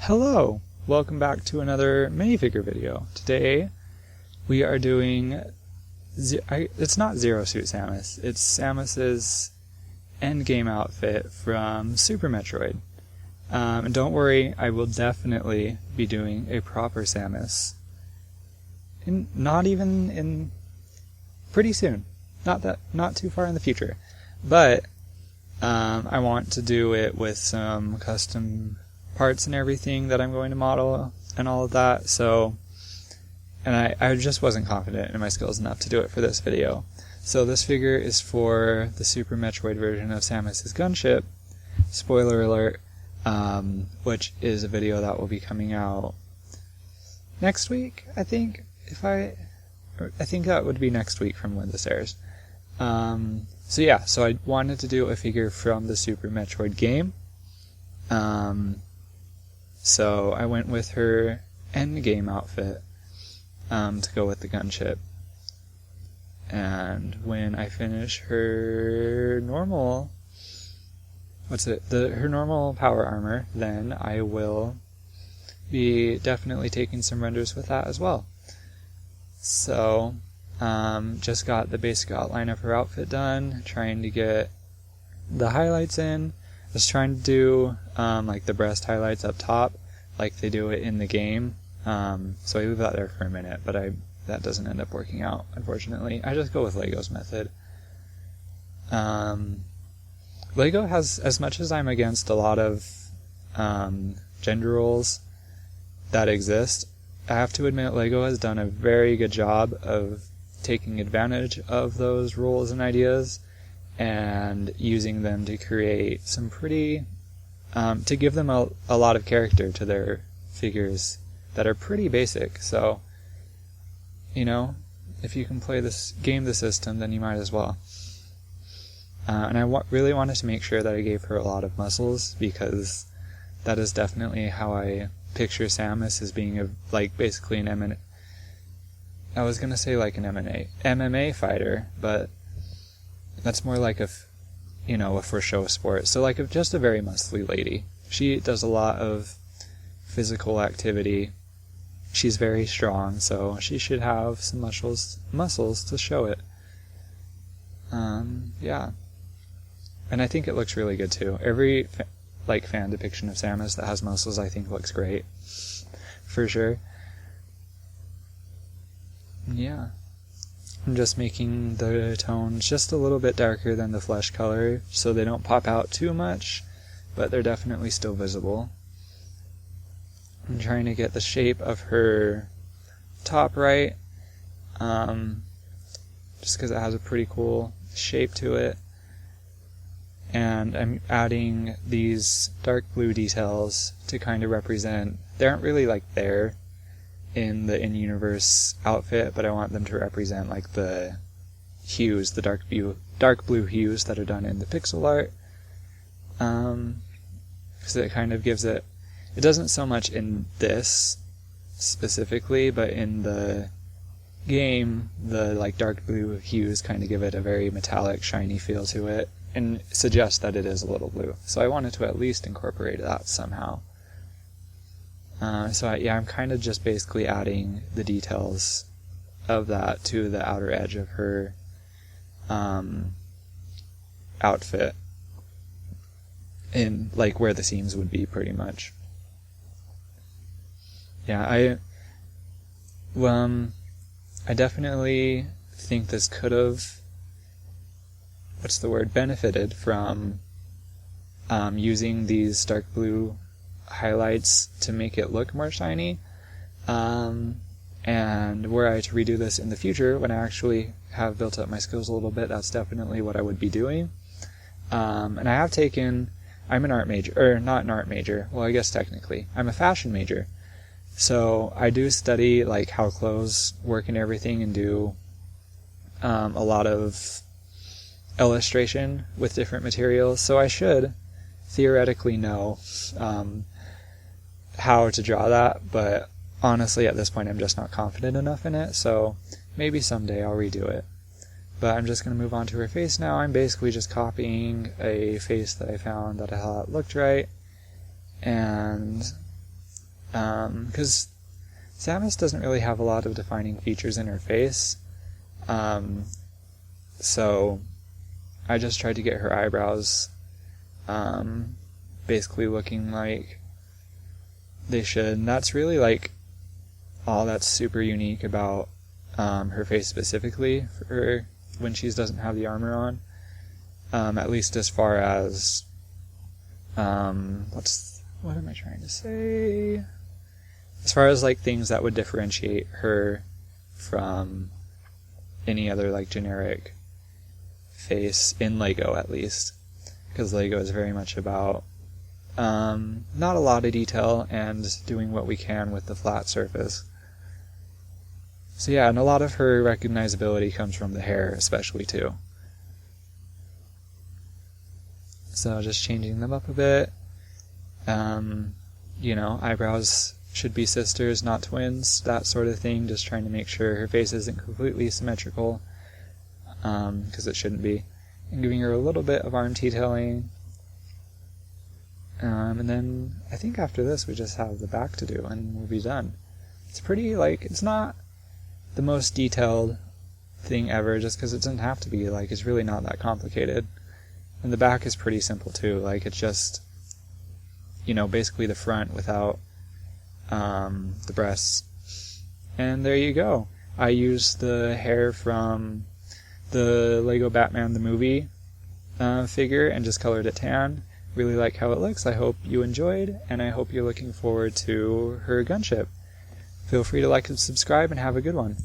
Hello! Welcome back to another minifigure video. Today we are doing... it's not Zero Suit Samus, it's Samus's endgame outfit from Super Metroid. And don't worry, I will definitely be doing a proper Samus. Not even in... pretty soon. Not too far in the future. But I want to do it with some custom parts and everything that I'm going to model and all of that, so... and I just wasn't confident in my skills enough to do it for this video. So this figure is for the Super Metroid version of Samus's gunship. Spoiler alert, which is a video that will be coming out next week, I think. I think that would be next week from when this airs. So I wanted to do a figure from the Super Metroid game. So I went with her endgame outfit to go with the gunship. And when I finish her normal... her normal power armor, then I will be definitely taking some renders with that as well. So, just got the basic outline of her outfit done, trying to get the highlights in. I was trying to do like the breast highlights up top, like they do it in the game. So I leave that there for a minute, but that doesn't end up working out, unfortunately. I just go with Lego's method. Lego has, as much as I'm against a lot of gender roles that exist, I have to admit Lego has done a very good job of taking advantage of those rules and ideas and using them to create some pretty... to give them a lot of character to their figures that are pretty basic. So, you know, if you can play this game, the system, then you might as well. And I really wanted to make sure that I gave her a lot of muscles, because that is definitely how I picture Samus, as being basically an MMA. I was gonna say like an MMA fighter, but that's more like a for show sport. So like just a very muscly lady. She does a lot of physical activity. She's very strong, so she should have some muscles to show it. Yeah. And I think it looks really good too. Every fan depiction of Samus that has muscles, I think looks great. For sure. Yeah. I'm just making the tones just a little bit darker than the flesh color, so they don't pop out too much, but they're definitely still visible. I'm trying to get the shape of her top right, just because it has a pretty cool shape to it. And I'm adding these dark blue details to kind of represent... they aren't really there in the in-universe outfit, but I want them to represent the hues, the dark blue hues that are done in the pixel art. Because it kind of gives it... it doesn't so much in this specifically, but in the game, the dark blue hues kind of give it a very metallic, shiny feel to it, and suggest that it is a little blue. So I wanted to at least incorporate that somehow. I'm kind of just basically adding the details of that to the outer edge of her outfit, in where the seams would be, pretty much. Yeah, I definitely think this could have... benefited from using these dark blue highlights to make it look more shiny. And were I to redo this in the future, when I actually have built up my skills a little bit, that's definitely what I would be doing. And I have taken... I'm an art major, or not an art major, well I guess technically, I'm a fashion major. So I do study how clothes work and everything, and do a lot of illustration with different materials, so I should theoretically know how to draw that, but honestly at this point I'm just not confident enough in it, so maybe someday I'll redo it. But I'm just going to move on to her face now. I'm basically just copying a face that I found that I thought looked right, and because Samus doesn't really have a lot of defining features in her face. So I just tried to get her eyebrows basically looking like they should. And that's really like all that's super unique about her face specifically for when she doesn't have the armor on. At least as far as what am I trying to say? As far as like things that would differentiate her from any other like generic face in Lego, at least, because Lego is very much about not a lot of detail and doing what we can with the flat surface. So yeah, and a lot of her recognizability comes from the hair, especially too. So just changing them up a bit. Eyebrows should be sisters, not twins, that sort of thing. Just trying to make sure her face isn't completely symmetrical, because it shouldn't be. And giving her a little bit of arm detailing. And then I think after this we just have the back to do and we'll be done. It's pretty, it's not the most detailed thing ever, just because it doesn't have to be. It's really not that complicated. And the back is pretty simple too. It's just, basically the front without the breasts. And there you go. I used the hair from the Lego Batman the movie figure and just colored it tan. Really like how it looks. I hope you enjoyed, and I hope you're looking forward to her gunship. Feel free to like and subscribe, and have a good one.